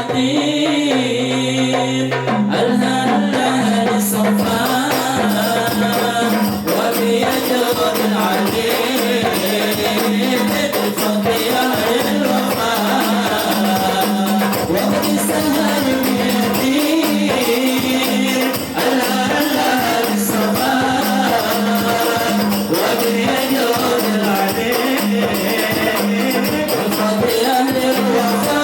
يطير الهلال الصفان وبيجود العليم بالفضل أهل الوفاء وقد سهل يطير الهلال الصفان وبيجود العليم بالفضل أهل الوفاء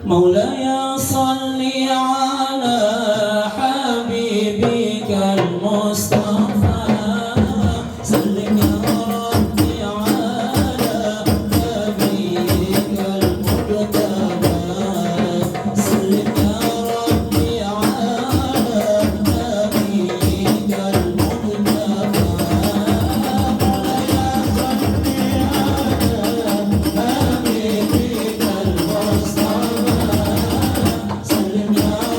مولاي صل على حبيبك المصطفى سلم يا ربي على نبيك المجتبى سلم يا ربي على نبيك المجتبى مولاي صل على حبيبك المصطفى سلم يا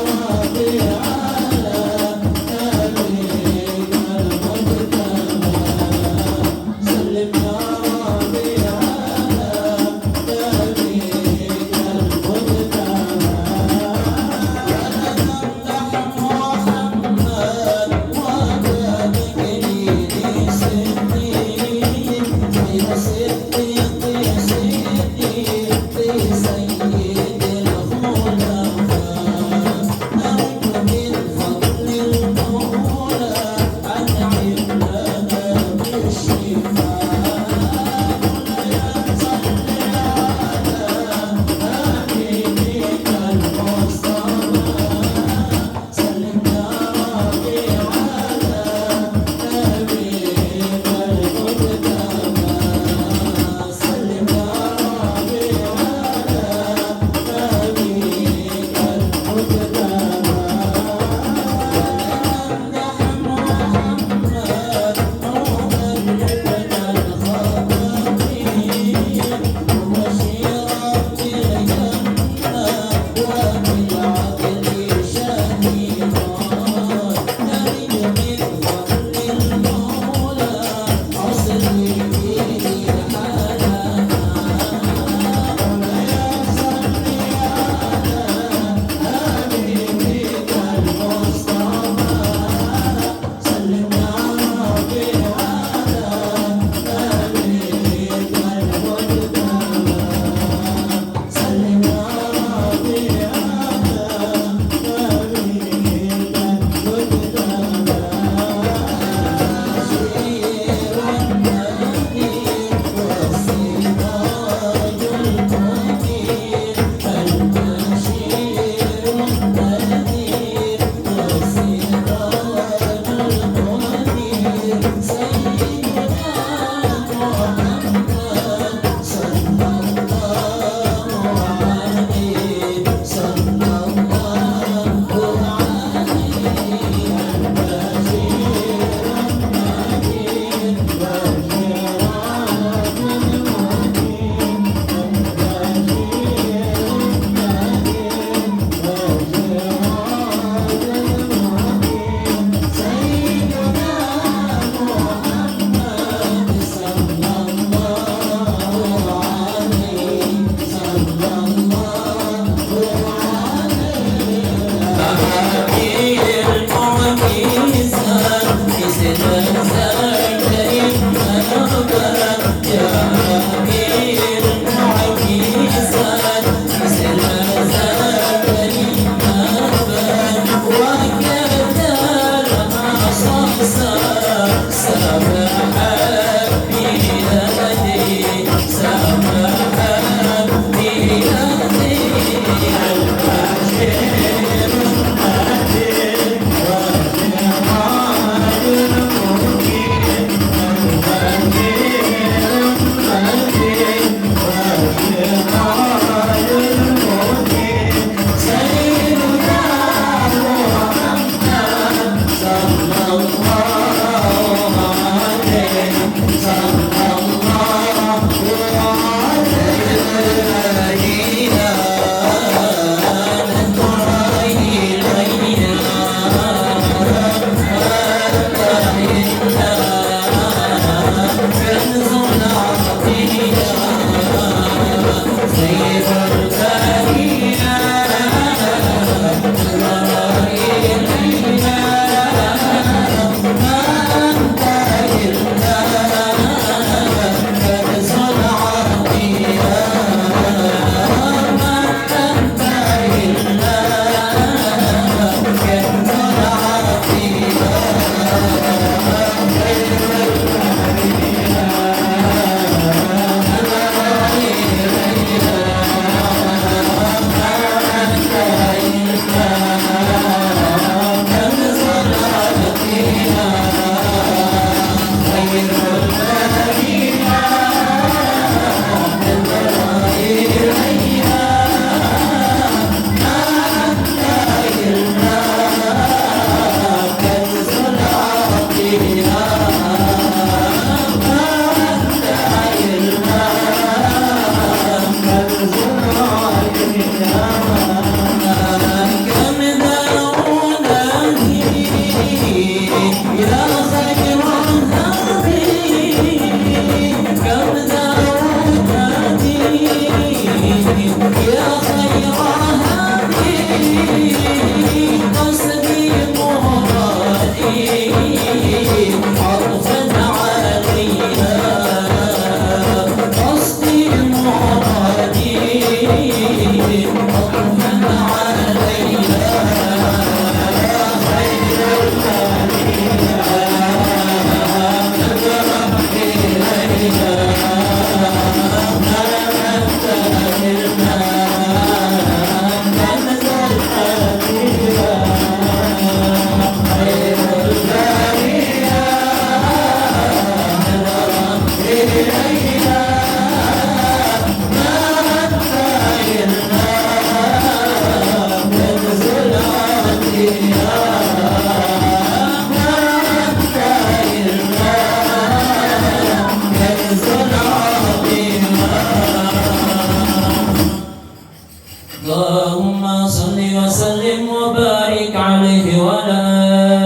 اللهم صل وسلم وبارك عليه وعلى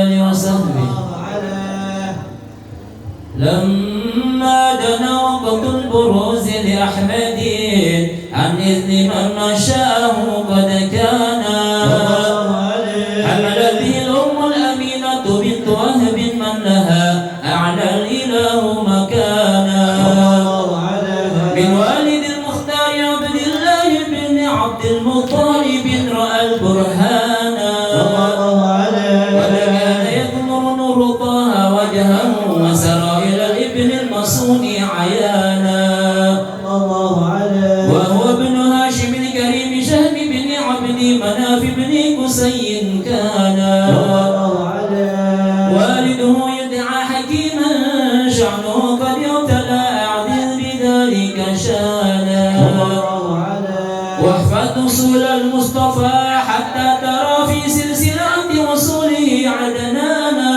آله وصحبه. لما دنا وقت البروز لأحمد عن إذن من شاءه قد كان حمل به الأم الأمينة بنت وهب من لها أعلى الإله مكانا من والد المختار عبد الله بن عبد المطلب رأى البرهان ولكان يغمر نور طه وجهه وسرى إلى الابن المصون عيانا وهو ابن هاشم الكريم شهم بن عبد مناف بن قسي كان والده يدعى حكيما شأنه قد يبتلى أعدل بذلك شانا واحفظ أصول المصطفى حتى ترى في سلسلة وصوله عدنانا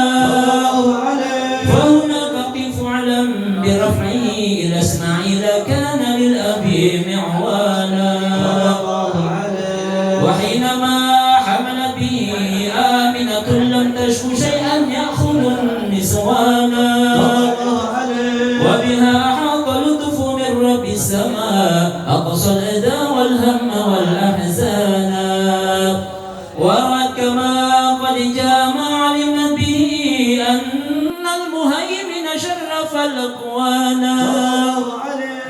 فهناك قف علم برفعه إلى إسماعيل كان للأبي معوانا وحينما حملت به آمنة لم تشك شيئا يأخذ النسوانا وبها أحاط لطف من رب السماء أقصى الأذى والهم والأحزان ورأت كما قد جاء ما علمت به أن المهيمن شرف الأكوان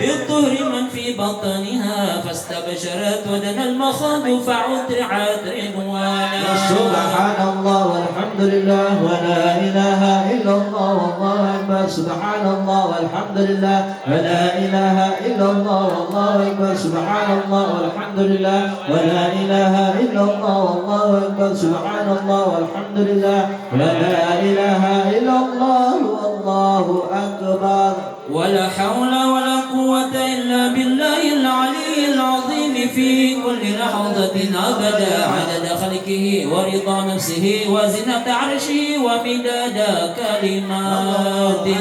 بالطهر من في بطنها فاستبشرت ودنا المخاض فعترعت رضوانا. سبحان الله والحمد لله ولا إله إلا الله والله أكبر. سبحان الله والحمد لله ولا إله إلا الله والله أكبر. سبحان الله والحمد لله ولا إله إلا الله والله أكبر. سبحان الله والحمد لله ولا إله إلا الله والله أكبر. ولا حول ولا قوة إلا بالله العلي العظيم في كل لحظة أبدا عدد خلقه ورضا نفسه وزنة عرشه ومداد كلماته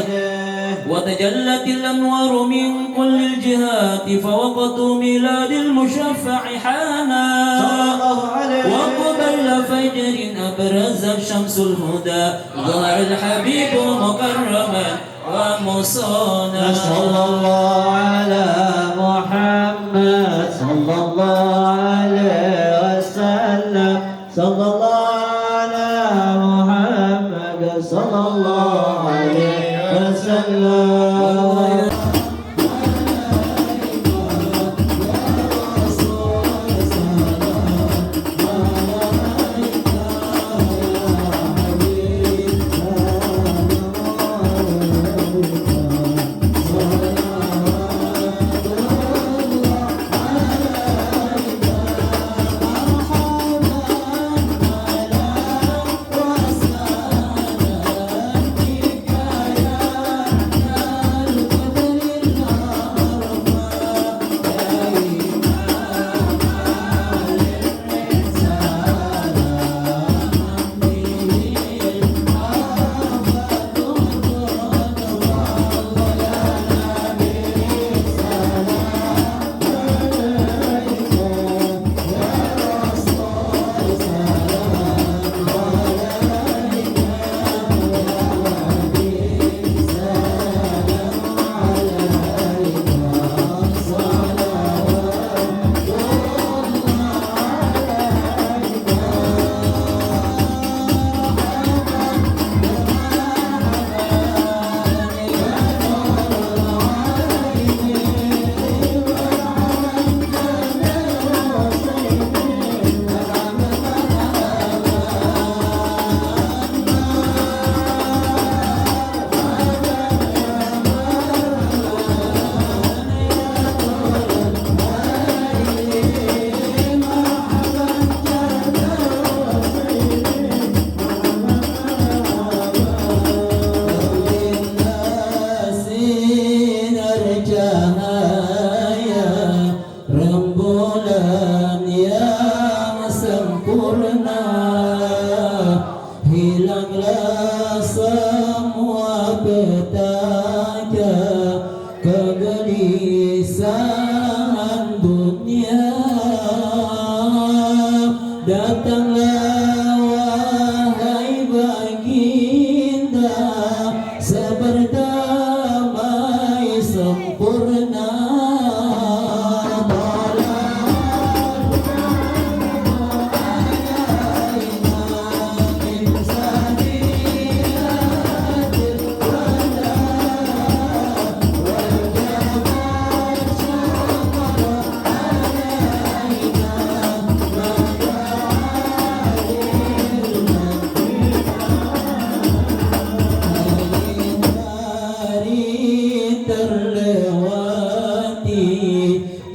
وتجلت الأنوار من كل الجهات فوقت ميلاد المشفع حانا وقبل فجر أبرز الشمس الهدى ظهر الحبيب مكرما ومصانا. صلى الله على محمد صلى الله عليه وسلم. صلى الله على محمد صلى الله عليه وسلم. jalan yang sempurna, hilanglah semua petaka kegelisahan dunia. Datanglah wahai baginda, seberdamai sempurna. Terlewati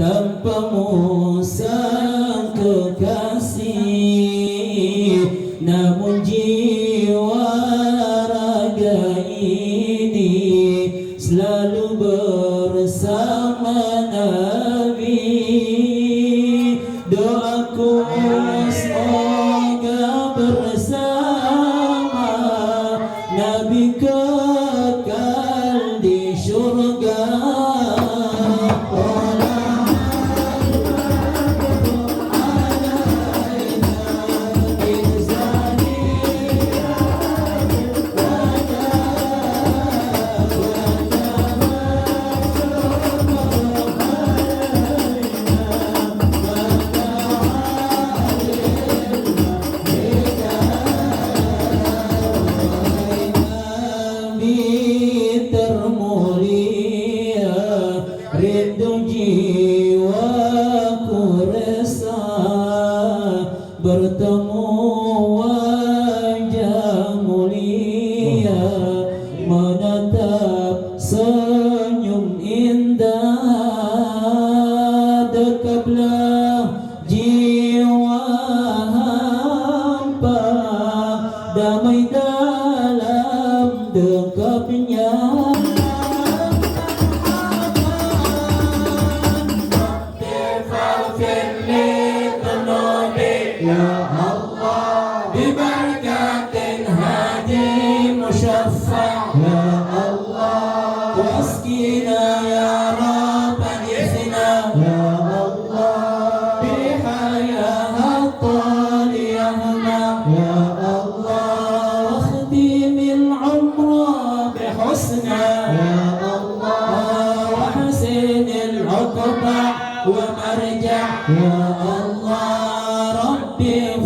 tanpamu sang kekasih, namun jiwa raga ini selalu bersama Nabi. Doaku semoga bersama Nabi kekal di surga. Termulia rindu jiwaku resah bertemu wajah mulia, menatap senyum indah. Dekaplah jiwa hampa, damai dalam dekapnya. Ya Allah, bibarakatin hadi musyaffa', ya Allah, waskina ya Rabb anifna, ya Allah, bihayahat taliyahna, ya Allah, wakhtimil umra bihusna, ya Allah, wahsinil uqba wa marja', ya Allah.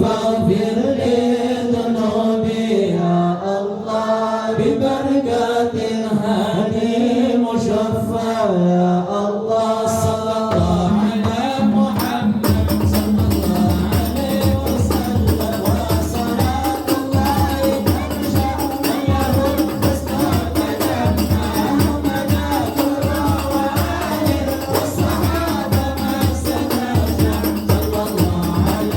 فاغفر لي ذنوبي يا الله، ببركة الهادي المشفع يا الله. صلى الله على محمد صلى الله عليه وسلم، وصلاة الله ترجع من يرد مستقبل محمد كل وآله والصحابة ما سنرجع. صلى الله على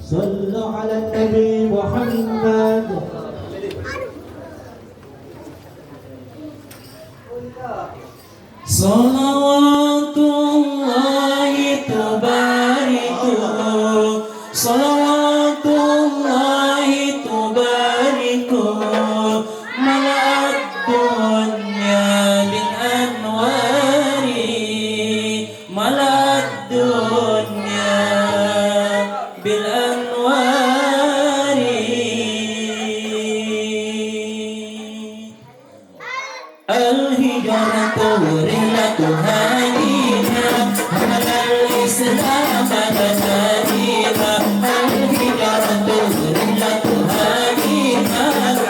صلوا على النبي محمد. صلوات الله تباركه، صلوات الله تباركه، ملأ الدنيا بالأنوار، ملأ الدنيا بالأنوار. الهجرة رحلة هادينا، حمل الإسلام لنادينا. الهجرة رحلة هادينا،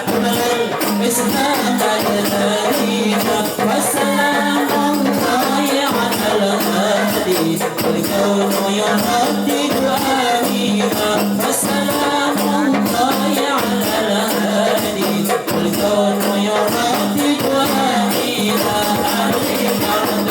حمل الإسلام لنادينا. والسلام الله على الهادي، والكون يردد آمينا. والسلام الله على الهادي، والكون يردد آمينا. الهجرة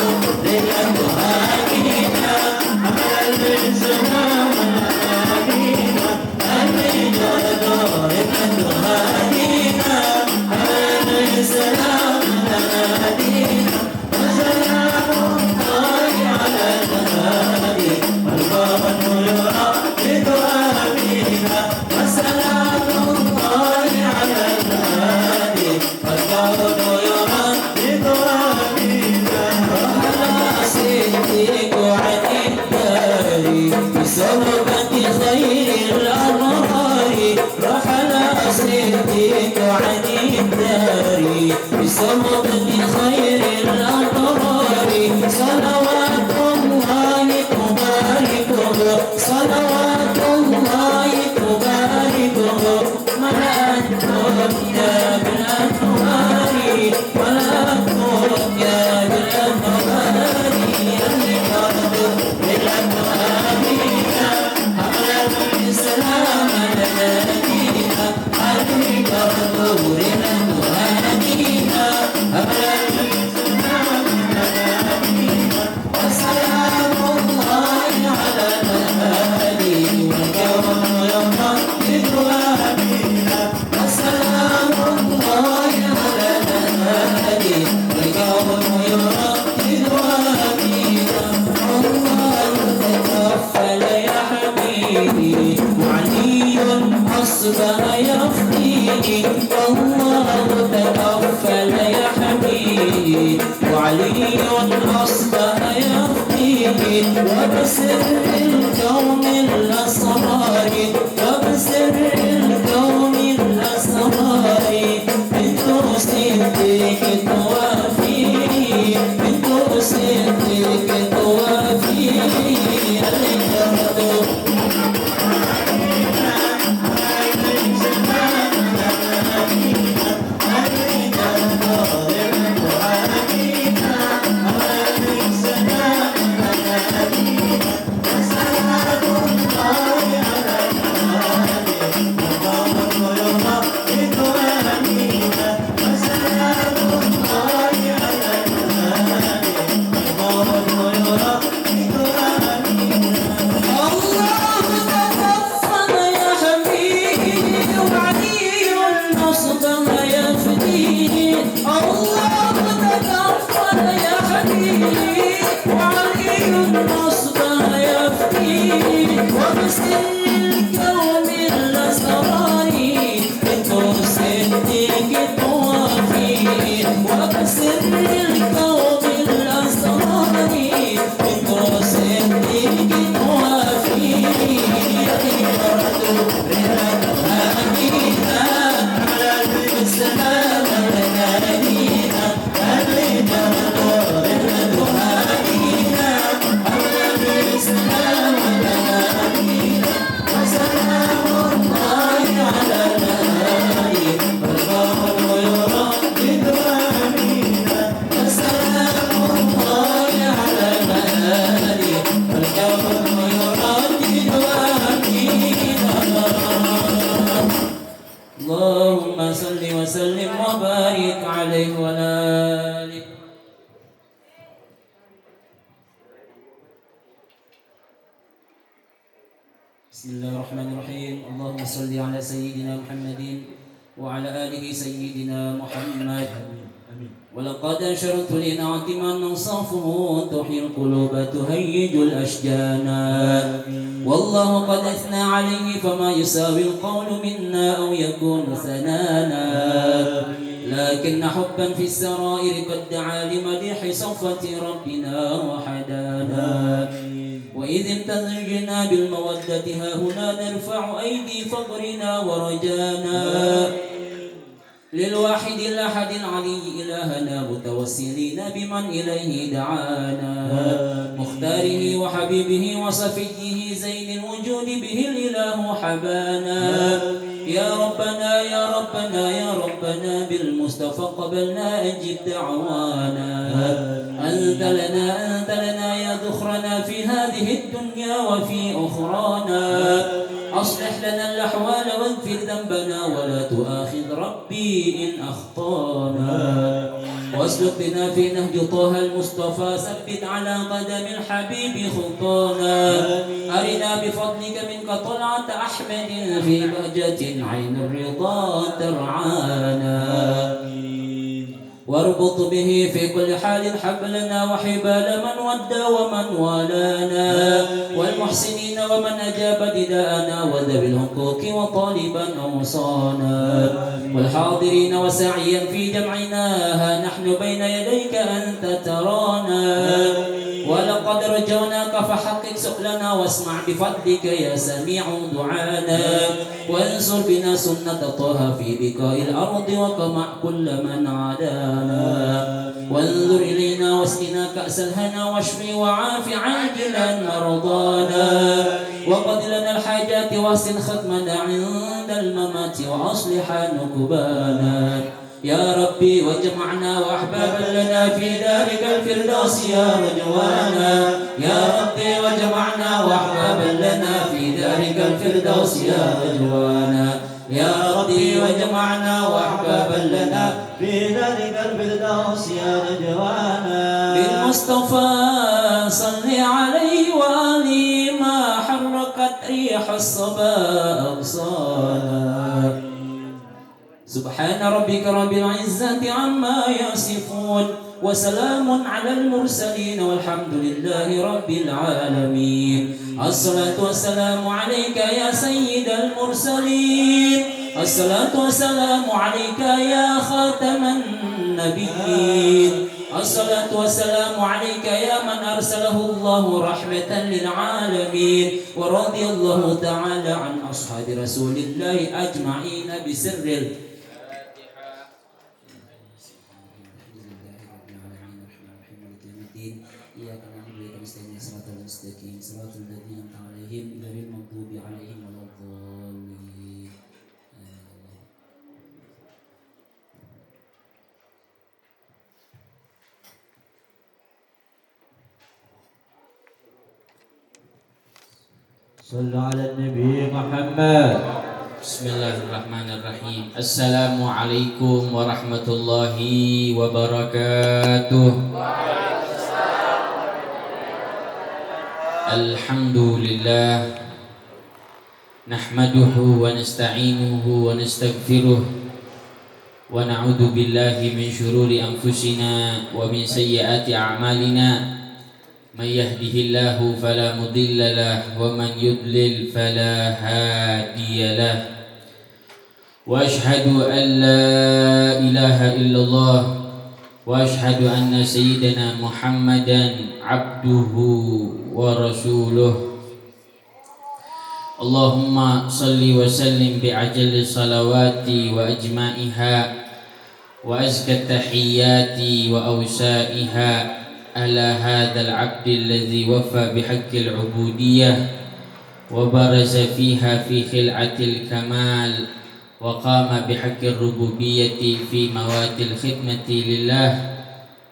ومبن خير الأبرار صلوات الله تباركه صلوات الله تباركه ملأت الدنيا بالأنوار ملأت الدنيا بالأنوار الرجال بالأنوار أهلا بالسلام لدينا الرجال بالأنوار أهلا بالسلام لدينا وسلام الله على الهادي والكون يردد وامينا وسلام الله على الهادي والكون يردد وامينا الله تكفل يا حبيبي وعلي أصبح يفديني الله تكفل يا حبيبي وعلي أصبح يفديني وبسر الكون الأسرار وبسر الكون الأسرار بنت صديق توافيني بنت صديق توافيني الجهد اللهم صل وسلم وبارك عليه وعلى آله. بسم الله الرحمن الرحيم. اللهم صل على سيدنا محمد وعلى آله سيدنا محمد. ولقد أشرت لنعت من صفه تحيي القلوب تهيج الأشجان والله قد أثنى عليه فما يساوي القول منا أو يكون ثنانا لكن حبا في السرائر قد دعا لمديح صفة ربنا وحدانا وإذ امتزجنا بالمودة ها هنا نرفع أيدي فقرنا ورجانا للواحد الأحد العلي إلهنا متوسلين بمن إليه دعانا مختاره وحبيبه وصفيه زين الوجود به الإله حبانا يا ربنا يا ربنا يا ربنا بالمصطفى قبلنا أجب دعوانا أنت لنا يا ذخرنا في هذه الدنيا وفي أخرانا أصلح لنا الأحوال واغفر ذنبنا ولا تؤاخذ ربي إن أخطانا واسلك بنا في نهج طه المصطفى ثبت على قدم الحبيب خطانا أرنا بفضلك منك طلعة أحمد في بهجة عين الرضا ترعانا واربط به في كل حال حبلنا وحبال من ودى ومن والانا والمحسنين ومن أجاب نداءنا وذوي الحقوق وطالبا أوصانا والحاضرين وسعيا في جمعنا ها نحن بين يديك أنت ترانا ولقد رجوناك فحقق سؤلنا واسمع بفضلك يا سميع دعانا وانصر بنا سنة طه في بقاء الأرض وقمع كل من عادانا وانظر إلينا واسقنا كأس الهنا واشفي وعاف عاجلا مرضانا وقد لنا الحاجات واحسن ختمنا عند الممات وأصلح نكبانا يا ربي وجمعنا وأحبابا لنا في دارك الفردوس يا رجوانا يا ربي وجمعنا وأحبابا لنا في دارك الفردوس يا رجوانا يا ربي وجمعنا وأحبابا لنا في ذلك الفردوس يا رجوانا بالمصطفى صل عليه وآله ما حركت ريح الصبا أغصانا سبحان ربك رب العزة عما يصفون وسلام على المرسلين والحمد لله رب العالمين الصلاة والسلام عليك يا سيد المرسلين الصلاة والسلام عليك يا خاتم النبيين الصلاة والسلام عليك يا من أرسله الله رحمة للعالمين ورضي الله تعالى عن أصحاب رسول الله أجمعين بسر إياك نعبد وإياك نستعين صراط المستقيم صراط الذين أنعمت عليهم غير المغضوب عليهم ولا الضالين صلوا على النبي محمد Bismillahirrahmanirrahim. Assalamualaikum warahmatullahi wabarakatuh. Alhamdulillah nahmaduhu wa nasta'inuhu wa nastaghfiruh wa na'udzu billahi min shururi anfusina wa min sayyiati a'malina may yahdihillahu fala mudilla lahu wa man yudlil fala hadiyalah wa ashhadu an la ilaha illallah wa ashhadu anna sayyidina Muhammadan abduhu wa rasuluh. Allahumma salli wa sallim bi ajli salawati wa ajma'iha wa azka tahiyyati wa awsa'iha ala hadzal 'abdi alladzi wafa bihaqqil 'ubudiyyah wa baraza fiha fi khil'atil kamal wa qama bihaqqir rububiyyati fi mawatil khidmati lillah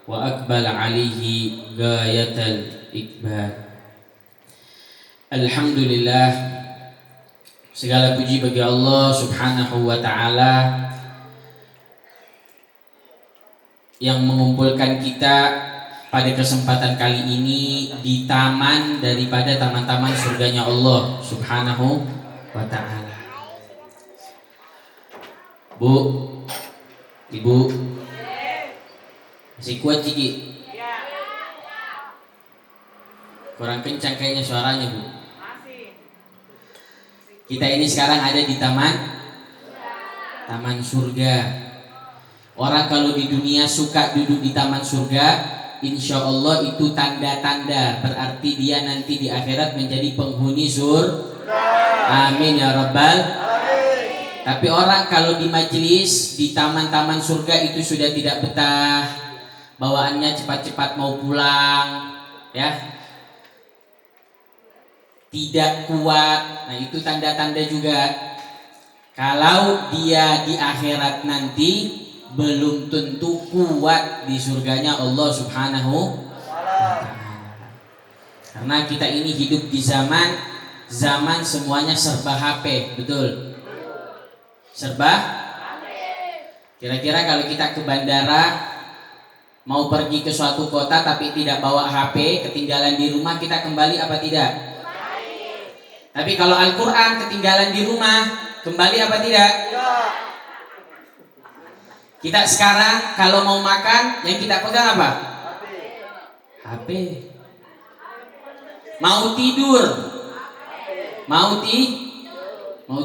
wa aqbal 'alaihi ghayatal ikbal. Alhamdulillah, segala puji bagi Allah Subhanahu wa ta'ala yang mengumpulkan kita pada kesempatan kali ini di taman daripada taman-taman surganya Allah Subhanahu wa ta'ala. Bu, Ibu, masih kuat Ciki? Kurang kencang kayaknya suaranya, Bu. Kita ini sekarang ada di taman surga. Orang kalau di dunia suka duduk di taman surga, insya Allah itu tanda-tanda, berarti dia nanti di akhirat menjadi penghuni surga. Amin ya rabbal. Tapi orang kalau di majelis di taman-taman surga itu sudah tidak betah, bawaannya cepat-cepat mau pulang, ya, tidak kuat. Nah itu tanda-tanda juga kalau dia di akhirat nanti belum tentu kuat di surganya Allah Subhanahu wa ta'ala. Karena kita ini hidup di zaman semuanya serba HP, betul? Serba HP. Kira-kira kalau kita ke bandara mau pergi ke suatu kota tapi tidak bawa HP, ketinggalan di rumah, kita kembali apa tidak? Tapi kalau Al-Quran ketinggalan di rumah, kembali apa tidak? Kita sekarang kalau mau makan, yang kita pegang apa? HP. Mau tidur, mau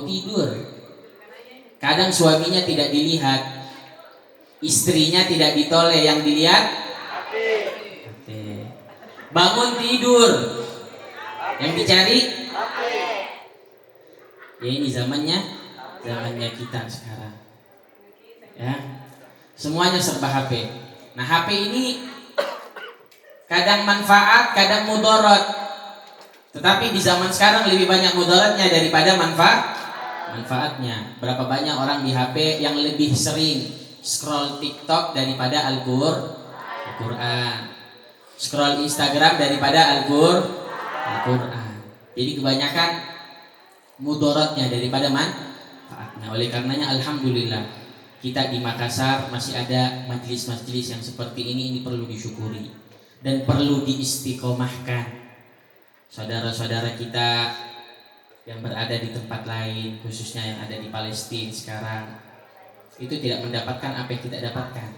tidur. Kadang suaminya tidak dilihat, istrinya tidak ditoleh, yang dilihat HP. Bangun tidur. Yang dicari? Ya ini zamannya kita sekarang. Ya. Semuanya serba HP. Nah, HP ini kadang manfaat, kadang mudarat. Tetapi di zaman sekarang lebih banyak mudaratnya daripada manfaatnya. Berapa banyak orang di HP yang lebih sering scroll TikTok daripada Al-Qur'an. Scroll Instagram daripada Al-Qur'an. Jadi kebanyakan mudaratnya daripada manfaatnya. Oleh karenanya alhamdulillah kita di Makassar masih ada majelis-majelis yang seperti ini perlu disyukuri dan perlu diistiqomahkan. Saudara-saudara kita yang berada di tempat lain, khususnya yang ada di Palestina sekarang, itu tidak mendapatkan apa yang kita dapatkan.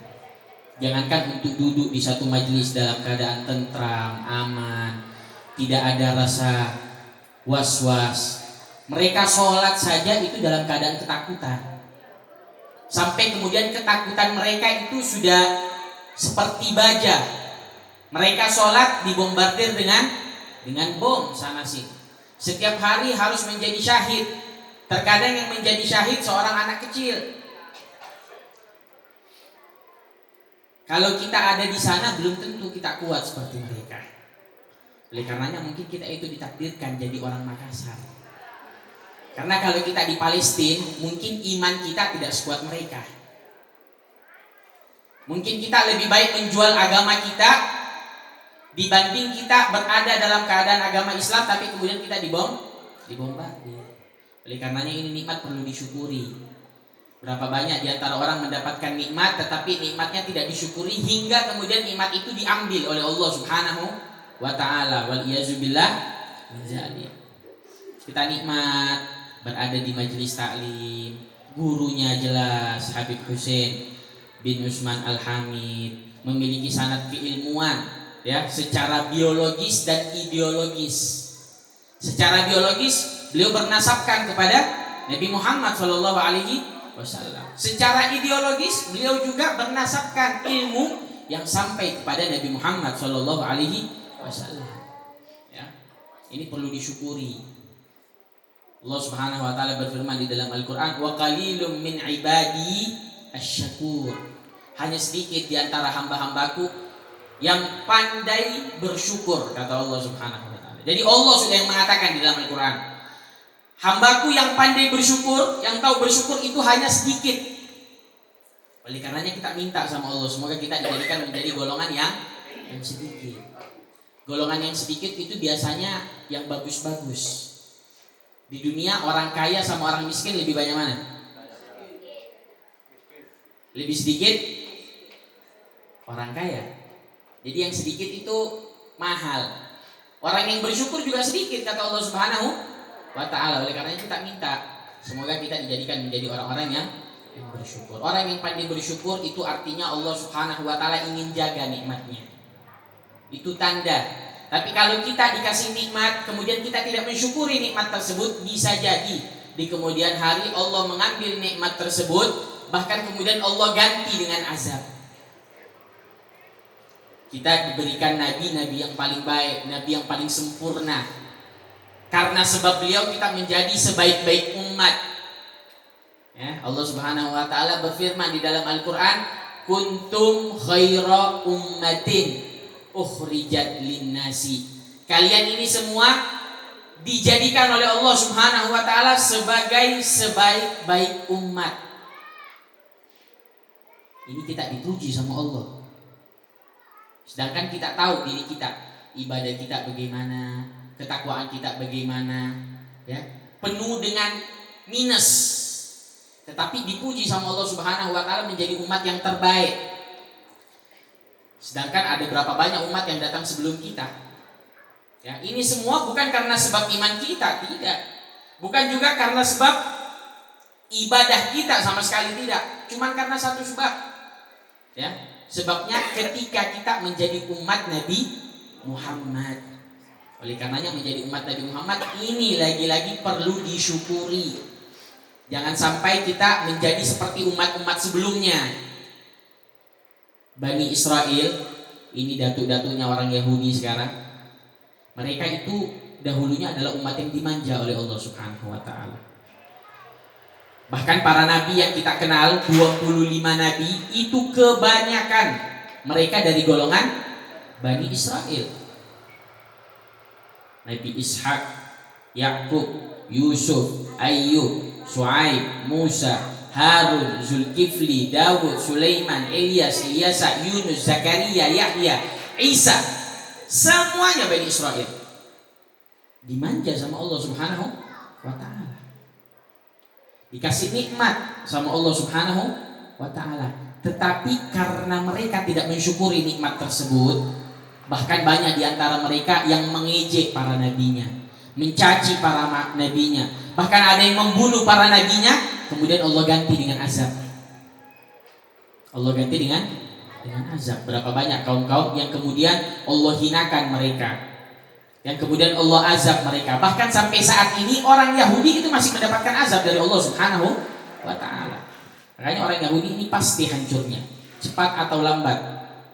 Jangankan untuk duduk di satu majelis dalam keadaan tentram, aman, tidak ada rasa was-was. Mereka sholat saja itu dalam keadaan ketakutan. Sampai kemudian ketakutan mereka itu sudah seperti baja. Mereka sholat dibombardir dengan bom sana sini. Setiap hari harus menjadi syahid. Terkadang yang menjadi syahid seorang anak kecil. Kalau kita ada di sana belum tentu kita kuat seperti mereka. Oleh karenanya mungkin kita itu ditakdirkan jadi orang Makassar. Karena kalau kita di Palestina, mungkin iman kita tidak sekuat mereka. Mungkin kita lebih baik menjual agama kita dibanding kita berada dalam keadaan agama Islam tapi kemudian kita dibombardir. Oleh karenanya ini nikmat perlu disyukuri. Berapa banyak di antara orang mendapatkan nikmat tetapi nikmatnya tidak disyukuri hingga kemudian nikmat itu diambil oleh Allah Subhanahu wa taala. Wal iyazubillah min dzalik. Kita nikmat berada di majelis taklim, gurunya jelas Habib Hussein bin Usman Al-Hamid, memiliki sanad keilmuan ya secara biologis dan ideologis. Secara biologis beliau bernasabkan kepada Nabi Muhammad sallallahu alaihi wasallam. Secara ideologis beliau juga bernasabkan ilmu yang sampai kepada Nabi Muhammad sallallahu alaihi wasallam. Ya. Ini perlu disyukuri. Allah Subhanahu wa taala berfirman di dalam Al-Qur'an, "Wa qalilum min ibadi asy-syakur." Hanya sedikit di antara hamba-hambaku yang pandai bersyukur, kata Allah Subhanahu wa taala. Jadi Allah sudah yang mengatakan di dalam Al-Qur'an, hambaku yang pandai bersyukur, yang tahu bersyukur itu hanya sedikit. Oleh karenanya kita minta sama Allah semoga kita dijadikan menjadi golongan yang sedikit. Golongan yang sedikit itu biasanya yang bagus-bagus. Di dunia orang kaya sama orang miskin lebih banyak mana? Lebih sedikit orang kaya. Jadi yang sedikit itu mahal. Orang yang bersyukur juga sedikit kata Allah Subhanahu wa ta'ala. Oleh karena kita minta semoga kita dijadikan menjadi orang-orang yang bersyukur. Orang yang pandai bersyukur itu artinya Allah Subhanahu wa ta'ala ingin jaga nikmatnya. Itu tanda. Tapi kalau kita dikasih nikmat kemudian kita tidak mensyukuri nikmat tersebut, bisa jadi di kemudian hari Allah mengambil nikmat tersebut, bahkan kemudian Allah ganti dengan azab. Kita diberikan nabi yang paling baik, nabi yang paling sempurna. Karena sebab beliau kita menjadi sebaik-baik umat. Ya, Allah Subhanahu wa taala berfirman di dalam Al-Qur'an, "Kuntum khaira ummatin ukhrijat linnasi." Kalian ini semua dijadikan oleh Allah Subhanahu wa taala sebagai sebaik-baik umat. Ini kita dipuji sama Allah. Sedangkan kita tahu diri kita, ibadah kita bagaimana, ketakwaan kita bagaimana, ya, penuh dengan minus. Tetapi dipuji sama Allah Subhanahu wa taala menjadi umat yang terbaik. Sedangkan ada berapa banyak umat yang datang sebelum kita. Ya, ini semua bukan karena sebab iman kita, tidak. Bukan juga karena sebab ibadah kita, sama sekali tidak. Cuma karena satu sebab. Ya, sebabnya ketika kita menjadi umat Nabi Muhammad. Oleh karenanya menjadi umat Nabi Muhammad ini lagi-lagi perlu disyukuri. Jangan sampai kita menjadi seperti umat-umat sebelumnya. Bani Israel Ini datuk-datuknya orang Yahudi sekarang. Mereka itu dahulunya adalah umat yang dimanja oleh Allah Subhanahu wa taala. Bahkan para nabi yang kita kenal 25 nabi itu kebanyakan mereka dari golongan Bani Israel. Nabi Ishak, Yakub, Yusuf, Ayyub, Shu'aib, Musa, Harun, Zulkifli, Dawud, Sulaiman, Ilyas, Ilyasa, Yunus, Zakaria, Yahya, Isa. Semuanya Bani Israel. Dimanja sama Allah Subhanahu wa taala. Dikasih nikmat sama Allah Subhanahu wa taala. Tetapi karena mereka tidak mensyukuri nikmat tersebut, bahkan banyak di antara mereka yang mengejek para nabinya, mencaci para nabinya, bahkan ada yang membunuh para nabinya, kemudian Allah ganti dengan azab. Allah ganti dengan azab. Berapa banyak kaum-kaum yang kemudian Allah hinakan mereka, yang kemudian Allah azab mereka. Bahkan sampai saat ini orang Yahudi itu masih mendapatkan azab dari Allah Subhanahu wa taala. Makanya orang Yahudi ini pasti hancurnya, cepat atau lambat.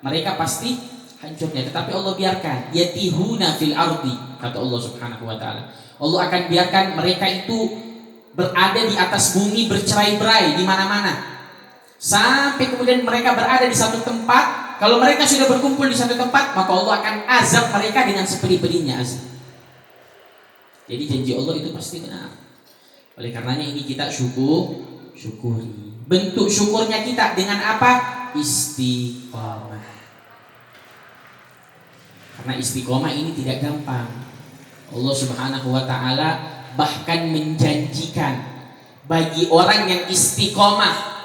Mereka pasti hancurnya, tetapi Allah biarkan. Yatihuna fil ardi, kata Allah Subhanahu wa taala. Allah akan biarkan mereka itu berada di atas bumi bercerai-berai di mana-mana. Sampai kemudian mereka berada di satu tempat. Kalau mereka sudah berkumpul di satu tempat, maka Allah akan azab mereka dengan sepedih-pedihnya azab. Jadi janji Allah itu pasti benar. Oleh karenanya ini kita syukuri. Bentuk syukurnya kita dengan apa? Istiqomah. Karena istiqomah ini tidak gampang. Allah Subhanahu wa taala bahkan menjanjikan bagi orang yang istiqomah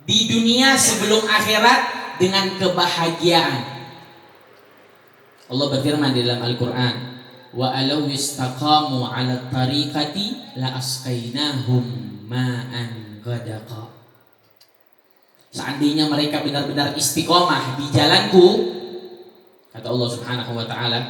di dunia sebelum akhirat dengan kebahagiaan. Allah berfirman di dalam Al-Qur'an, wa alau istaqamu 'ala tariqati la asqainahum ma'an ghadaqa. Seandainya mereka benar-benar istiqomah di jalanku, kata Allah Subhanahu wa taala,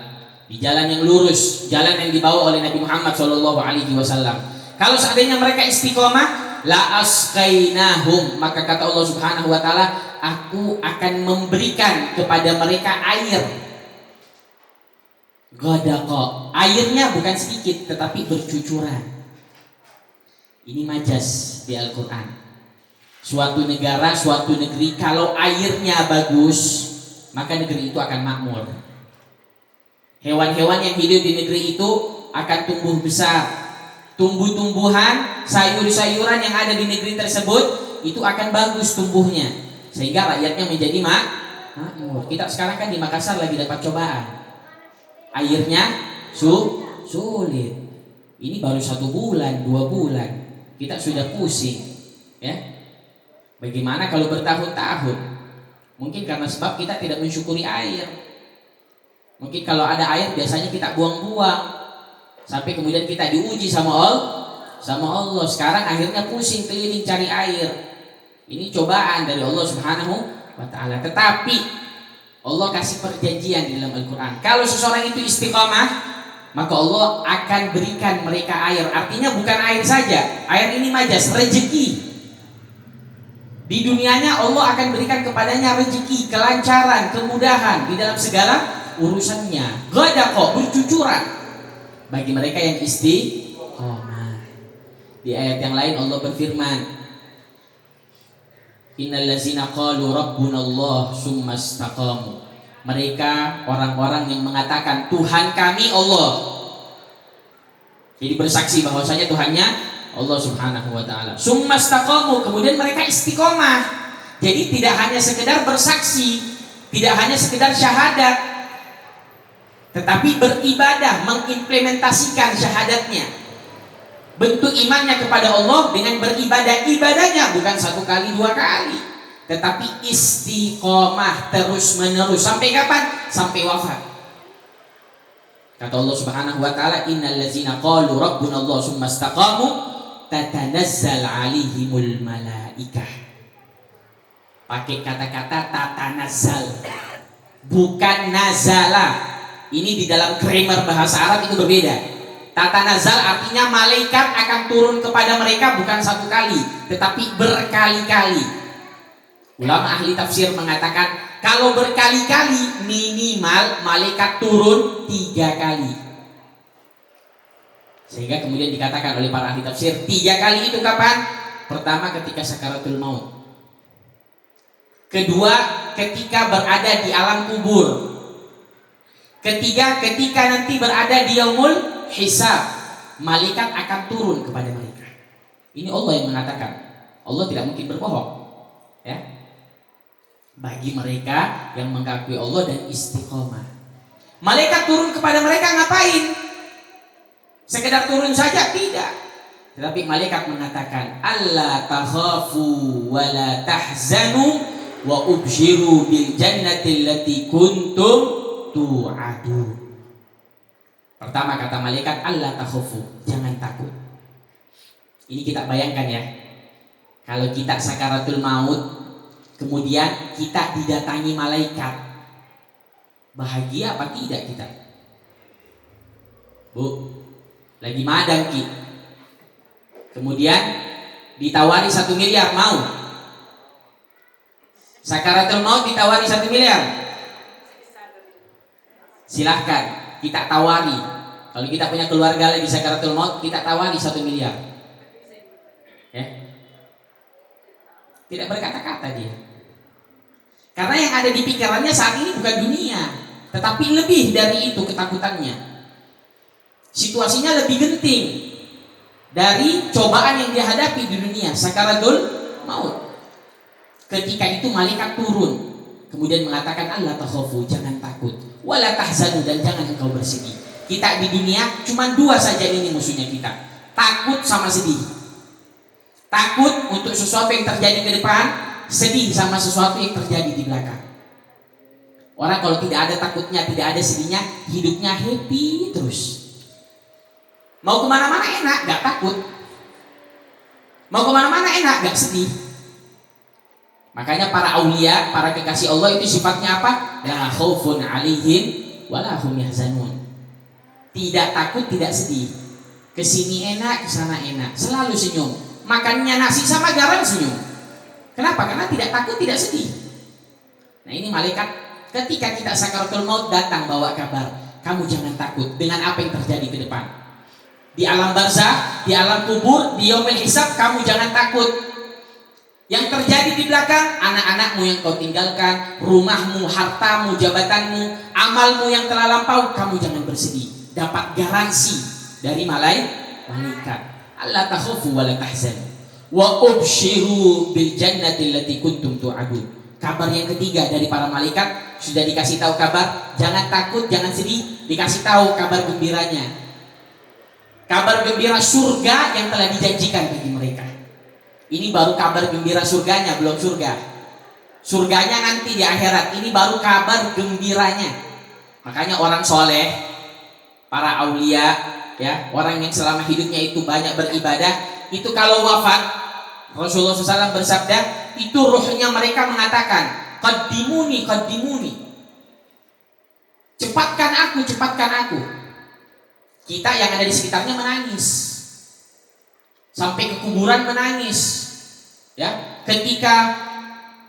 di jalan yang lurus, jalan yang dibawa oleh Nabi Muhammad sallallahu alaihi wasallam. Kalau seandainya mereka istiqomah, la asqainahum, maka kata Allah Subhanahu wa taala, aku akan memberikan kepada mereka air. Ghadaqa, airnya bukan sedikit tetapi bercucuran. Ini majas di Al-Qur'an. Suatu negara, suatu negeri kalau airnya bagus, maka negeri itu akan makmur. Hewan-hewan yang hidup di negeri itu akan tumbuh besar. Tumbuh-tumbuhan, sayur-sayuran yang ada di negeri tersebut itu akan bagus tumbuhnya, sehingga rakyatnya menjadi makmur. Kita sekarang kan di Makassar lagi dapat cobaan. Airnya sulit. Ini baru 1 bulan, 2 bulan, kita sudah pusing. Ya, bagaimana kalau bertahun-tahun? Mungkin karena sebab kita tidak mensyukuri air. Mungkin kalau ada air biasanya kita buang-buang, sampai kemudian kita diuji sama Allah. Sekarang akhirnya pusing keliling cari air. Ini cobaan dari Allah Subhanahu wa taala. Tetapi Allah kasih perjanjian di dalam Al-Qur'an. Kalau seseorang itu istiqamah, maka Allah akan berikan mereka air. Artinya bukan air saja. Air ini majas, rezeki. Di dunianya Allah akan berikan kepadanya rezeki, kelancaran, kemudahan di dalam segala urusannya. Ghadaqa, bercucuran bagi mereka yang istiqomah. Di ayat yang lain Allah berfirman, innal ladzina qalu rabbuna Allah tsumma istaqamu. Mereka orang-orang yang mengatakan Tuhan kami Allah. Jadi bersaksi bahwasanya Tuhannya Allah Subhanahu wa taala. Tsumma istaqamu, kemudian mereka istiqomah. Jadi tidak hanya sekedar bersaksi, tidak hanya sekedar syahadat, tetapi beribadah, mengimplementasikan syahadatnya. Bentuk imannya kepada Allah dengan beribadah. Ibadahnya bukan 1 kali 2 kali, tetapi istiqomah terus menerus. Sampai kapan? Sampai wafat. Kata Allah Subhanahu wa taala, innal ladzina qalu rabbuna Allah tsumma istaqamu tatanazzal 'alaihimul malaikah. Pakai kata-kata tatanazzal, bukan nazala. Ini di dalam grammar bahasa Arab itu berbeda. Tatanazal artinya malaikat akan turun kepada mereka bukan 1 kali, tetapi berkali-kali. Ulama ahli tafsir mengatakan Kalau berkali-kali minimal malaikat turun 3 kali. Sehingga kemudian dikatakan oleh para ahli tafsir 3 kali itu kapan? Pertama ketika sakaratul maut. Kedua ketika berada di alam kubur. Ketiga ketika nanti berada di yaumul hisab, malaikat akan turun kepada mereka. Ini Allah yang mengatakan. Allah tidak mungkin berbohong. Ya. Bagi mereka yang mengakui Allah dan istiqomah. Malaikat turun kepada mereka ngapain? Sekedar turun saja? Tidak. Tetapi malaikat mengatakan, "Alla takhafu wa la tahzanu wa ubshiru bil jannati allati kuntum tu'adu." Pertama kata malaikat, "Alla takhafu", jangan takut. Ini kita bayangkan ya. Kalau kita sakaratul maut, kemudian kita didatangi malaikat, bahagia apa tidak kita? Bu, lagi madang Ki. Kemudian ditawari 1 miliar, mau? Sakaratul maut ditawari 1 miliar. Silahkan kita tawari. Kalau kita punya keluarga lagi sakaratul maut, kita tawari 1 miliar. Ya. Tidak berkata-kata dia. Karena yang ada di pikirannya saat ini bukan dunia, tetapi lebih dari itu ketakutannya. Situasinya lebih genting dari cobaan yang dia hadapi di dunia, sakaratul maut. Ketika itu malaikat turun, kemudian mengatakan, "Allah takhafu", jangan takut, wala tahzanu, dan jangan engkau bersedih. Kita di dunia cuma 2 saja ini musuhnya kita, takut sama sedih. Takut untuk sesuatu yang terjadi ke depan, sedih sama sesuatu yang terjadi di belakang. Orang kalau tidak ada takutnya, tidak ada sedihnya, hidupnya happy terus. Mau kemana-mana enak, gak takut. Mau kemana-mana enak, gak sedih. Makanya para aulia, para kekasih Allah itu sifatnya apa? La khaufun 'alaihim wa la hum yahzanun. Tidak takut, tidak sedih. Kesini enak, kesana enak, selalu senyum. Makannya nasi sama garam senyum. Kenapa? Karena tidak takut, tidak sedih. Nah ini malaikat ketika kita sakaratul maut datang bawa kabar, kamu jangan takut dengan apa yang terjadi ke depan. Di alam barzakh, di alam kubur, di yaumil hisab, kamu jangan takut. Yang terjadi di belakang, anak-anakmu yang kau tinggalkan, rumahmu, hartamu, jabatanmu, amalmu yang telah lampau, kamu jangan bersedih. Dapat garansi dari malaikat. Allah takhafu wa la tahzanu wa ubshiru bil jannati allati kuntum tu'adun. Kabar yang ketiga dari para malaikat, sudah dikasih tahu kabar, jangan takut, jangan sedih, dikasih tahu kabar gembiranya. Kabar gembira surga yang telah dijanjikan bagi mereka. Ini baru kabar gembira surganya, belum surga. Surganya nanti di akhirat. Ini baru kabar gembiranya. Makanya orang soleh, para aulia, ya, orang yang selama hidupnya itu banyak beribadah, itu kalau wafat, Rasulullah SAW bersabda, itu ruhnya mereka mengatakan, qaddimuni, qaddimuni, cepatkan aku, cepatkan aku. Kita yang ada di sekitarnya menangis, sampai ke kuburan menangis, ya, ketika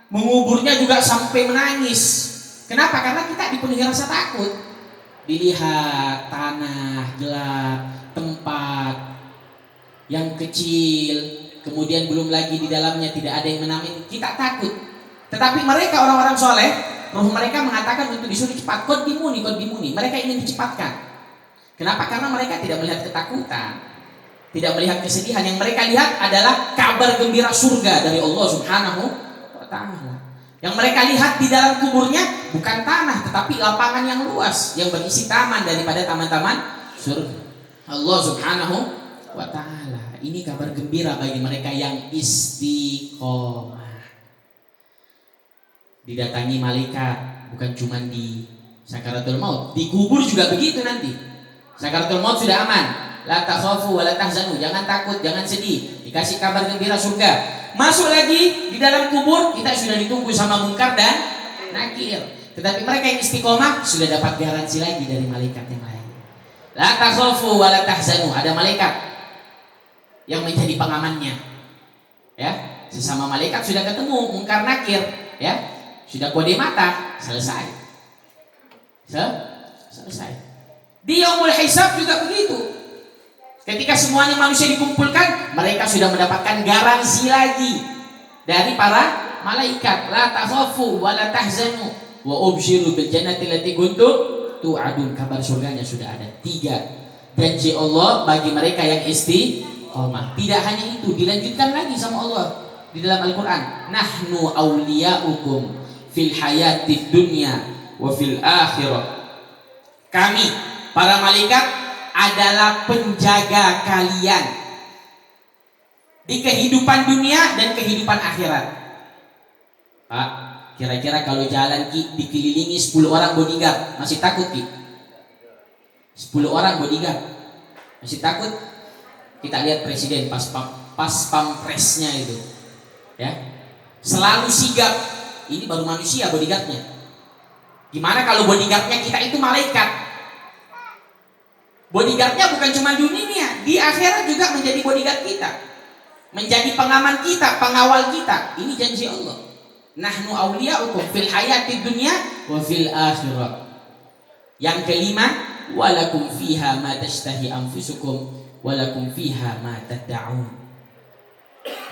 menguburnya juga sampai menangis. Kenapa? Karena kita dipenuhi rasa takut. Dilihat tanah gelap, tempat yang kecil, kemudian belum lagi di dalamnya tidak ada yang menamin, kita takut. Tetapi mereka orang-orang soleh, roh mereka mengatakan untuk disuruh cepat, qaddimuni, qaddimuni. Mereka ingin dicepatkan. Kenapa? Karena mereka tidak melihat ketakutan, tidak melihat kesedihan. Yang mereka lihat adalah kabar gembira surga dari Allah Subhanahu wa Ta'ala. Yang mereka lihat di dalam kuburnya bukan tanah, tetapi lapangan yang luas yang berisi taman daripada taman-taman surga Allah Subhanahu wa Ta'ala. Ini kabar gembira bagi mereka yang istiqomah. Didatangi malaikat bukan cuma di sakaratul maut, di kubur juga begitu nanti. Sakaratul maut sudah aman, la takhafu wa la tahzanu, jangan takut, jangan sedih, dikasih kabar gembira surga. Masuk lagi di dalam kubur, kita sudah ditunggu sama Munkar dan Nakir. Tetapi mereka yang istiqomah sudah dapat garansi lagi dari malaikat yang lain. La takhafu wa la tahzanu, ada malaikat yang menjadi pengamannya. Ya, sesama malaikat sudah ketemu Munkar Nakir, ya. Sudah kode mata, selesai. Selesai. Di yaumul hisab juga begitu. Ketika semuanya manusia dikumpulkan, mereka sudah mendapatkan garansi lagi dari para malaikat. La takhafu wa la tahzanu wa ubshiru bil jannati allati kuntum tu'adun. Kabar surganya sudah ada. 3. Janji Allah bagi mereka yang istiqomah. Tidak hanya itu, dilanjutkan lagi sama Allah di dalam Al-Qur'an. Nahnu awliya'ukum fil hayatid dunya wa fil akhirah. Kami para malaikat adalah penjaga kalian di kehidupan dunia dan kehidupan akhirat. Pak, kira-kira kalau jalan Ki dikelilingi 10 orang bodyguard, masih takut Ki? 10 orang bodyguard masih takut? Kita lihat presiden pas pampresnya itu, ya, selalu sigap. Ini baru manusia bodyguardnya. Gimana kalau bodyguardnya kita itu malaikat? Bodyguardnya bukan cuma dunia, di akhirat juga menjadi bodyguard kita, menjadi pengaman kita, pengawal kita. Ini janji Allah. Nahnu awliya'ukum fil hayatid dunya wa fil akhirah. Yang kelima, walakum fiha ma tashtahi anfusukum walakum fiha ma tad'un.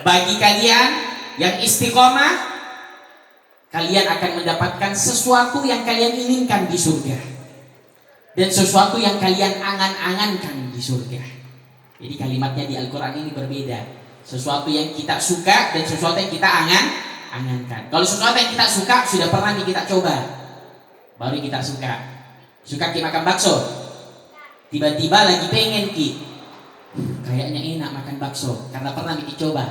Bagi kalian yang istiqomah, kalian akan mendapatkan sesuatu yang kalian inginkan di surga dan sesuatu yang kalian angan-angankan di surga. Jadi kalimatnya di Al-Quran ini berbeda. Sesuatu yang kita suka dan sesuatu yang kita angankan. Kalau sesuatu yang kita suka sudah pernah nih kita coba, baru kita suka. Suka Ki makan bakso, tiba-tiba lagi pengen Ki, kayaknya enak makan bakso karena pernah Ki coba.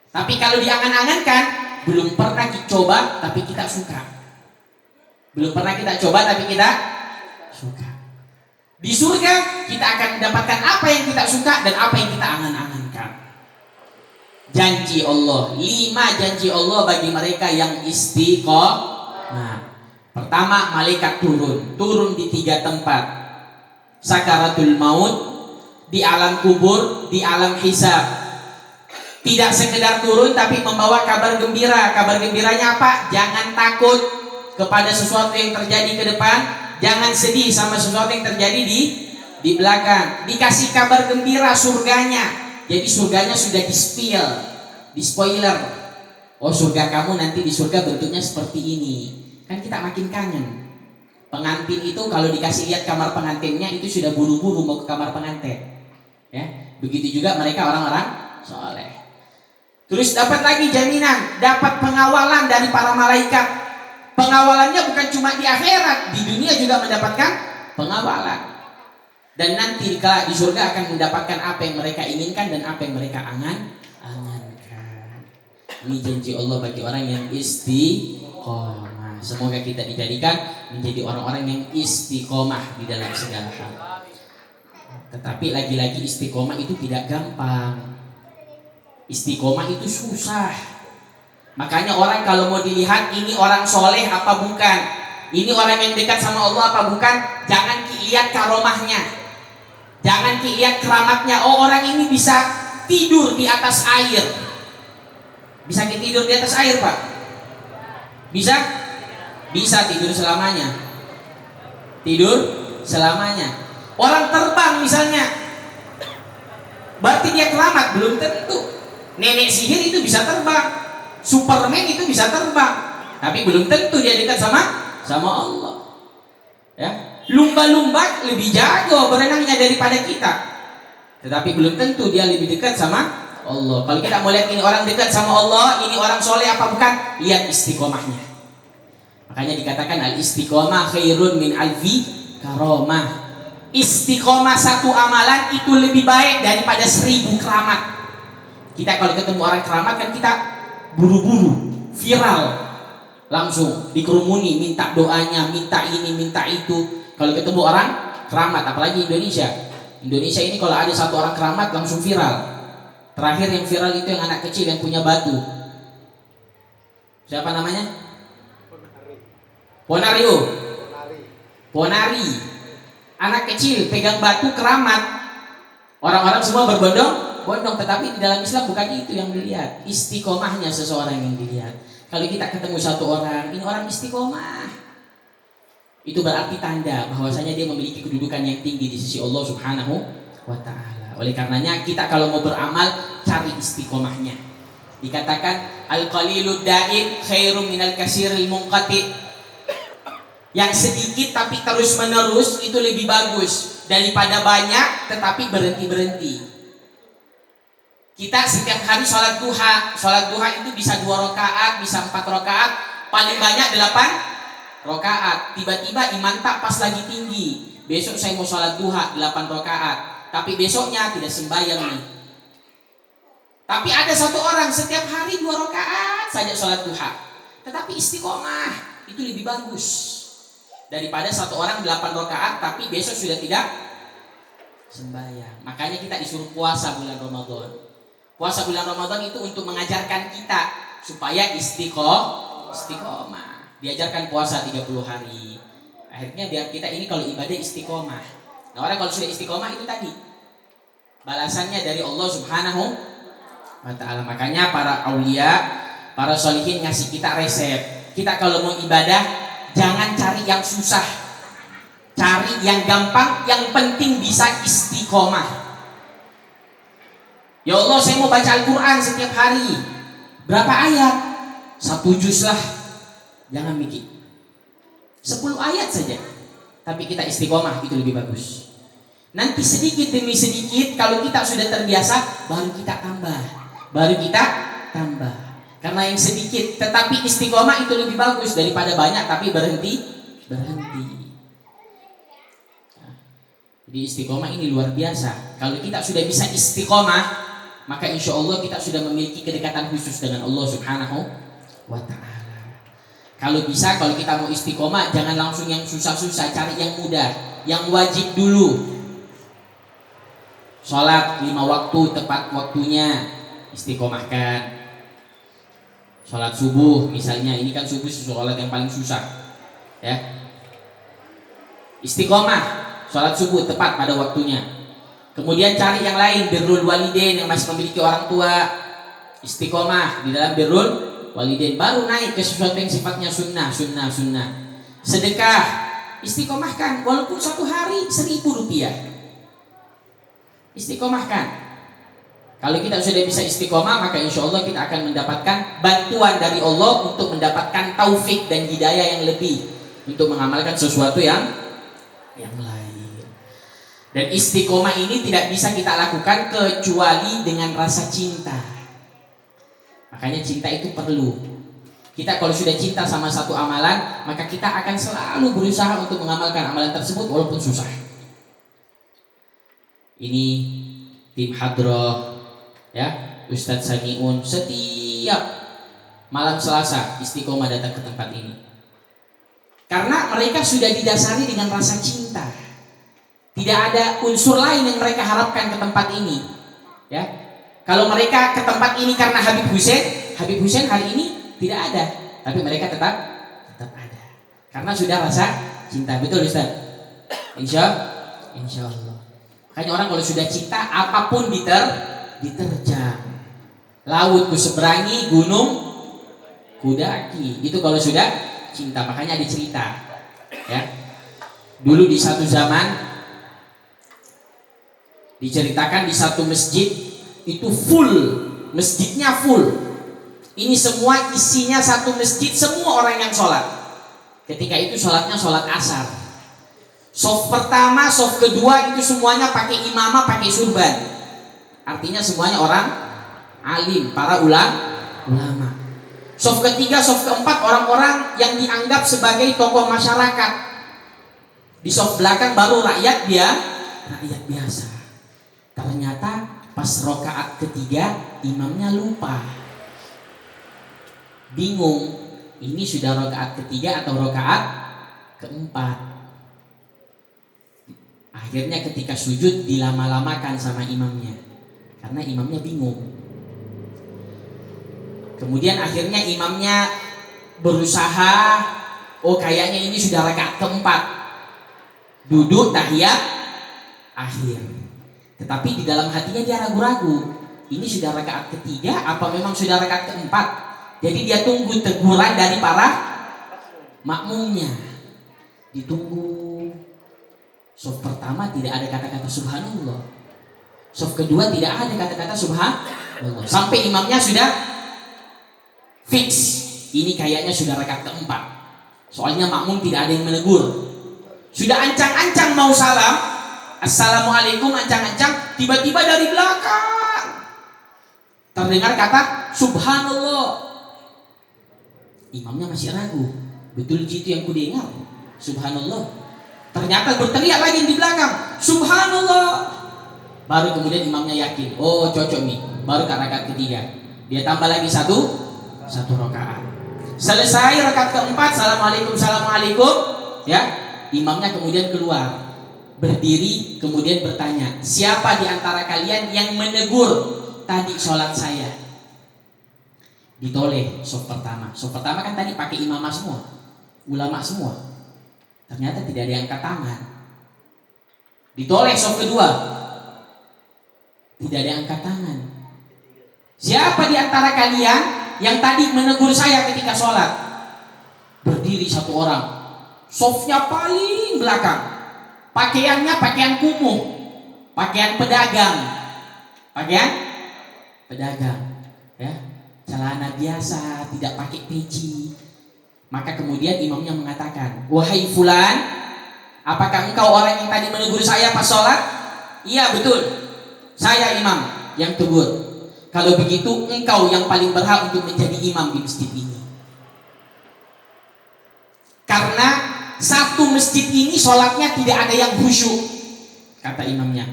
Tapi kalau diangan-angankan, belum pernah Ki coba tapi kita suka. Belum pernah kita coba tapi kita suka. Di surga kita akan mendapatkan apa yang kita suka dan apa yang kita angan-angankan. Janji Allah, 5 janji Allah bagi mereka yang istiqomah. Pertama, malaikat turun di 3 tempat. Sakaratul maut, di alam kubur, di alam hisab. Tidak sekedar turun tapi membawa kabar gembira. Kabar gembiranya apa? Jangan takut kepada sesuatu yang terjadi ke depan. Jangan sedih sama sesuatu yang terjadi di belakang. Dikasih kabar gembira surganya. Jadi surganya sudah di spoiler. Oh, surga kamu nanti di surga bentuknya seperti ini. Kan kita makin kangen. Pengantin itu kalau dikasih lihat kamar pengantinnya itu sudah buru-buru mau ke kamar pengantin. Ya, begitu juga mereka orang-orang soleh. Terus dapat lagi jaminan, dapat pengawalan dari para malaikat. Pengawalannya bukan cuma di akhirat, di dunia juga mendapatkan pengawalan. Dan nanti di surga akan mendapatkan apa yang mereka inginkan dan apa yang mereka angankan. Ini janji Allah bagi orang yang istiqomah. Semoga kita dijadikan menjadi orang-orang yang istiqomah di dalam segala hal. Tetapi lagi-lagi istiqomah itu tidak gampang. Istiqomah itu susah. Makanya orang kalau mau dilihat ini orang soleh apa bukan, ini orang yang dekat sama Allah apa bukan, jangan lihat karomahnya, jangan lihat keramatnya. Oh, orang ini bisa tidur di atas air. Bisa tidur di atas air, Pak? Bisa? Bisa tidur selamanya. Tidur selamanya. Orang terbang misalnya, berarti dia keramat? Belum tentu. Nenek sihir itu bisa terbang, Superman itu bisa terbang, tapi belum tentu dia dekat sama Allah. Ya, lumba-lumba lebih jago berenangnya daripada kita, tetapi belum tentu dia lebih dekat sama Allah. Kalau kita mau lihat ini orang dekat sama Allah, ini orang soleh apa bukan, lihat istiqomahnya. Makanya dikatakan al-istiqomah khairun min alfi karomah. Istiqomah satu amalan itu lebih baik daripada 1000 keramat. Kita kalau ketemu orang keramat kan kita buru-buru, viral, langsung dikerumuni, minta doanya, minta ini, minta itu. Kalau ketemu orang keramat, apalagi Indonesia ini kalau ada satu orang keramat langsung viral. Terakhir yang viral itu yang anak kecil yang punya batu. Siapa namanya? Ponari. Anak kecil pegang batu keramat. Orang-orang semua berbondong-bondong, tetapi di dalam Islam bukan itu yang dilihat. Istiqomahnya seseorang yang dilihat. Kalau kita ketemu satu orang, ini orang istiqomah, itu berarti tanda bahwasanya dia memiliki kedudukan yang tinggi di sisi Allah Subhanahu wa Ta'ala. Oleh karenanya kita kalau mau beramal, cari istiqomahnya. Dikatakan al-qalilud da'im khairum minal kasiril munqati. Yang sedikit tapi terus menerus itu lebih bagus daripada banyak tetapi berhenti-berhenti. Kita setiap hari sholat duha. Sholat duha itu bisa 2 rakaat, bisa 4 rakaat, paling banyak 8 rakaat. Tiba-tiba iman tak pas lagi tinggi. Besok saya mau sholat duha 8 rakaat, tapi besoknya tidak sembahyang nih. Tapi ada satu orang setiap hari 2 rakaat saja sholat duha, tetapi istiqomah, itu lebih bagus daripada satu orang 8 rakaat tapi besok sudah tidak sembahyang. Makanya kita disuruh puasa bulan Ramadan. Puasa bulan Ramadan itu untuk mengajarkan kita supaya istiqomah. Diajarkan puasa 30 hari. Akhirnya biar kita ini kalau ibadah istiqomah. Nah, orang kalau sudah istiqomah itu tadi balasannya dari Allah Subhanahu wa Ta'ala. Makanya para aulia, para sholihin ngasih kita resep. Kita kalau mau ibadah jangan cari yang susah, cari yang gampang, yang penting bisa istiqomah. Ya Allah, saya mau baca Al-Quran setiap hari. Berapa ayat? 1 juz lah. Jangan mikir 10 ayat saja, tapi kita istiqomah, itu lebih bagus. Nanti sedikit demi sedikit, kalau kita sudah terbiasa, baru kita tambah. Karena yang sedikit tetapi istiqomah itu lebih bagus daripada banyak tapi berhenti. Jadi istiqomah ini luar biasa. Kalau kita sudah bisa istiqomah, maka insya Allah kita sudah memiliki kedekatan khusus dengan Allah Subhanahu wa Ta'ala. Kalau bisa, kalau kita mau istiqomah, jangan langsung yang susah-susah, cari yang mudah, yang wajib dulu. Sholat 5 waktu tepat waktunya, istiqomahkan. Sholat subuh misalnya, ini kan subuh sholat yang paling susah, ya. Istiqomah, sholat subuh tepat pada waktunya. Kemudian cari yang lain, birrul walidain yang masih memiliki orang tua, istiqomah di dalam birrul walidain, baru naik ke sesuatu yang sifatnya sunnah. Sedekah, istiqomahkan, walaupun 1 hari 1.000 rupiah, istiqomahkan. Kalau kita sudah bisa istiqomah, maka insya Allah kita akan mendapatkan bantuan dari Allah untuk mendapatkan taufik dan hidayah yang lebih untuk mengamalkan sesuatu yang lain. Dan istiqomah ini tidak bisa kita lakukan kecuali dengan rasa cinta. Makanya cinta itu perlu. Kita kalau sudah cinta sama satu amalan, maka kita akan selalu berusaha untuk mengamalkan amalan tersebut walaupun susah. Ini tim hadroh, ya, Ustadz Samiun setiap malam Selasa istiqomah datang ke tempat ini. Karena mereka sudah didasari dengan rasa cinta. Tidak ada unsur lain yang mereka harapkan ke tempat ini, ya. Kalau mereka ke tempat ini karena Habib Hussein hari ini tidak ada, tapi mereka tetap ada karena sudah rasa cinta. Betul Ustaz? Insya Allah. Makanya orang kalau sudah cinta, apapun diterjang, laut ku seberangi, gunung ku daki. Itu kalau sudah cinta. Makanya ada cerita, ya. Dulu di satu zaman diceritakan di satu masjid itu full, masjidnya full. Ini semua isinya satu masjid, semua orang yang sholat. Ketika itu sholatnya sholat asar. Soft pertama, soft kedua itu semuanya pakai imamah, pakai surban. Artinya semuanya orang alim, para ulama. Soft ketiga, soft keempat orang-orang yang dianggap sebagai tokoh masyarakat. Di soft belakang baru rakyat biasa. Ternyata pas rokaat ketiga imamnya lupa, bingung, ini sudah rokaat ketiga atau rokaat keempat. Akhirnya ketika sujud dilama-lamakan sama imamnya karena imamnya bingung. Kemudian akhirnya imamnya berusaha, oh kayaknya ini sudah rakaat keempat, duduk tahiyat akhir. Tetapi di dalam hatinya dia ragu-ragu, ini sudah rakaat ketiga apa memang sudah rakaat keempat? Jadi dia tunggu teguran dari para makmumnya. Ditunggu. Soft pertama tidak ada kata-kata subhanallah. Soft kedua tidak ada kata-kata subhanallah. Sampai imamnya sudah fix. Ini kayaknya sudah rakaat keempat. Soalnya makmum tidak ada yang menegur. Sudah ancang-ancang mau salam, assalamualaikum, ancang-ancang, tiba-tiba dari belakang terdengar kata subhanallah. Imamnya masih ragu, betul gitu yang kudengar, subhanallah. Ternyata berteriak lagi di belakang, subhanallah. Baru kemudian imamnya yakin, oh cocok nih, baru ke rakaat ketiga. Dia tambah lagi satu rakaat. Selesai rakaat keempat, assalamualaikum, ya. Imamnya kemudian keluar, berdiri, kemudian bertanya, siapa di antara kalian yang menegur tadi sholat saya? Ditoleh soft pertama. Soft pertama kan tadi pakai imamah semua, ulama semua. Ternyata tidak ada yang angkat tangan. Ditoleh soft kedua, tidak ada yang angkat tangan. Siapa di antara kalian yang tadi menegur saya ketika sholat? Berdiri satu orang, softnya paling belakang, pakaiannya pakaian kumuh, pakaian pedagang, ya, celana biasa, tidak pakai peci. Maka kemudian imamnya mengatakan, wahai fulan, apakah engkau orang yang tadi menegur saya pas sholat? Iya betul, saya imam yang tegur. Kalau begitu engkau yang paling berhak untuk menjadi imam di masjid ini. Karena satu masjid ini sholatnya tidak ada yang khusyuk, kata imamnya.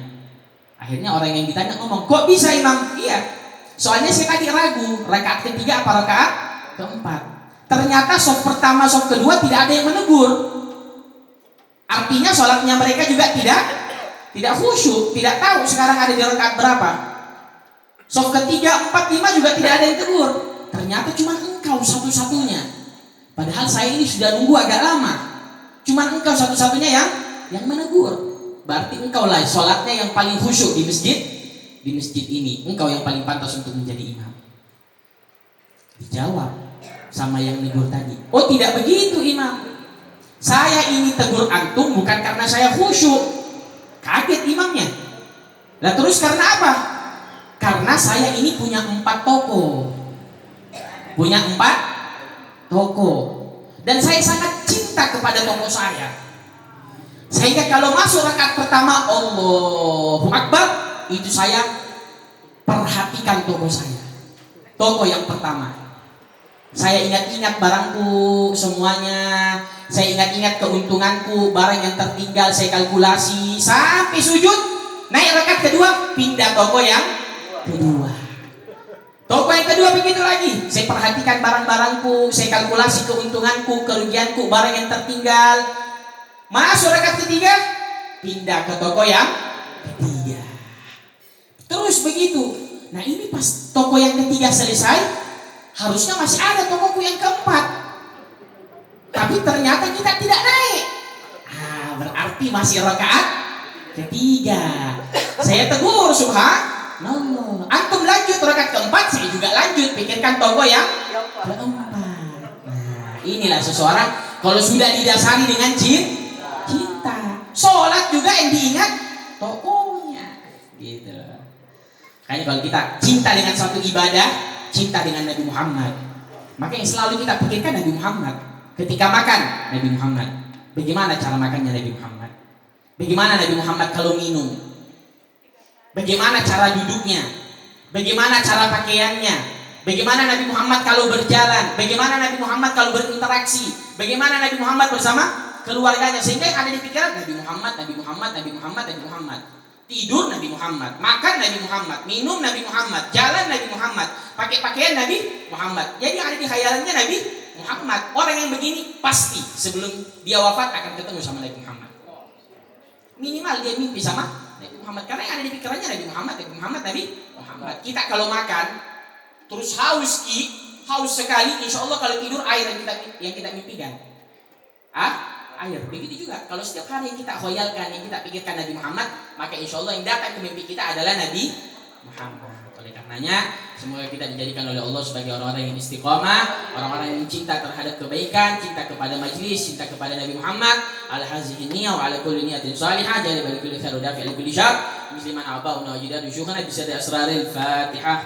Akhirnya orang yang ditanya ngomong, kok bisa imam? Iya, soalnya saya tadi ragu, rakaat ketiga apa rakaat keempat. Ternyata soft pertama, soft kedua tidak ada yang menegur. Artinya sholatnya mereka juga tidak khusyuk, tidak tahu sekarang ada di rakaat berapa. Soft ketiga, 4, 5 juga tidak ada yang tegur. Ternyata cuma engkau satu-satunya. Padahal saya ini sudah nunggu agak lama. Cuma engkau satu-satunya yang menegur. Berarti engkau lah sholatnya yang paling khusyuk di masjid ini. Engkau yang paling pantas untuk menjadi imam. Dijawab sama yang negur tadi, oh tidak begitu imam. Saya ini tegur antum bukan karena saya khusyuk. Kaget imamnya. Lah terus karena apa? Karena saya ini punya 4 toko. Dan saya sangat cinta kepada toko saya. Sehingga kalau masuk rakaat pertama Allahu Akbar, itu saya perhatikan toko saya. Toko yang pertama. Saya ingat-ingat barangku semuanya. Saya ingat-ingat keuntunganku, barang yang tertinggal saya kalkulasi sampai sujud. Naik rakaat kedua, pindah toko yang kedua. Toko yang kedua begitu lagi. Saya perhatikan barang-barangku, saya kalkulasi keuntunganku, kerugianku, barang yang tertinggal. Masuk rakaat ketiga, pindah ke toko yang ketiga. Terus begitu. Nah ini pas toko yang ketiga selesai, harusnya masih ada tokoku yang keempat. Tapi ternyata kita tidak naik. Berarti masih rakaat ketiga. Saya tegur subhanallah. Antum lanjut rakaat keempat, saya juga lanjut. Pikirkan toko yang keempat. Nah, inilah seseorang kalau sudah didasari dengan cinta. Sholat juga yang diingat tokonya. Gitu. Kayaknya kalau kita cinta dengan satu ibadah, cinta dengan Nabi Muhammad, maka yang selalu kita pikirkan Nabi Muhammad. Ketika makan, Nabi Muhammad. Bagaimana cara makannya Nabi Muhammad? Bagaimana Nabi Muhammad kalau minum? Bagaimana cara duduknya? Bagaimana cara pakaiannya? Bagaimana Nabi Muhammad kalau berjalan? Bagaimana Nabi Muhammad kalau berinteraksi? Bagaimana Nabi Muhammad bersama keluarganya? Sehingga yang ada di pikiran Nabi Muhammad, Nabi Muhammad, Nabi Muhammad, Nabi Muhammad. Tidur Nabi Muhammad, makan Nabi Muhammad, minum Nabi Muhammad, jalan Nabi Muhammad, pakai pakaian Nabi Muhammad. Jadi yang ada di khayalannya Nabi Muhammad. Orang yang begini pasti sebelum dia wafat akan ketemu sama Nabi Muhammad. Minimal dia mimpi sama Nabi Muhammad. Karena yang ada di pikirannya Nabi Muhammad, Nabi Muhammad, Nabi Muhammad. Kita kalau makan terus haus sekali, insya Allah kalau tidur air yang kita mimpikan. Air. Begitu juga kalau setiap hari yang kita khoyalkan, yang kita pikirkan Nabi Muhammad, maka insya Allah yang datang ke mimpi kita adalah Nabi Muhammad. Oleh karena Karenanya semoga kita dijadikan oleh Allah sebagai orang-orang yang istiqomah, orang-orang yang cinta terhadap kebaikan, cinta kepada majlis, cinta kepada Nabi Muhammad. Ala hazihi niyyah wa ala kulli niyatin salihah jali bal kulli khair wa dafi' li kulli syarr. Musliman aba'una wa ajdaduna syukrana bi sadri asraril Fatihah.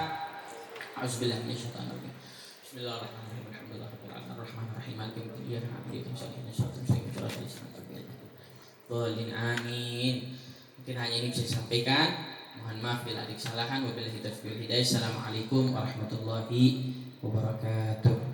A'udzubillahi minasyaitonir rajim. Bismillahirrahmanirrahim. Alhamdulillahirabbil alamin arrahmanir rahim maliki yaumiddin iyyaka na'budu wa iyyaka nasta'in ihdinas siratal mustaqim. Amin. Mungkin hanya ini bisa disampaikan. Mohon maaf bila ada kesalahan. Wabillahi taufiq wal hidayah. Assalamualaikum warahmatullahi wabarakatuh.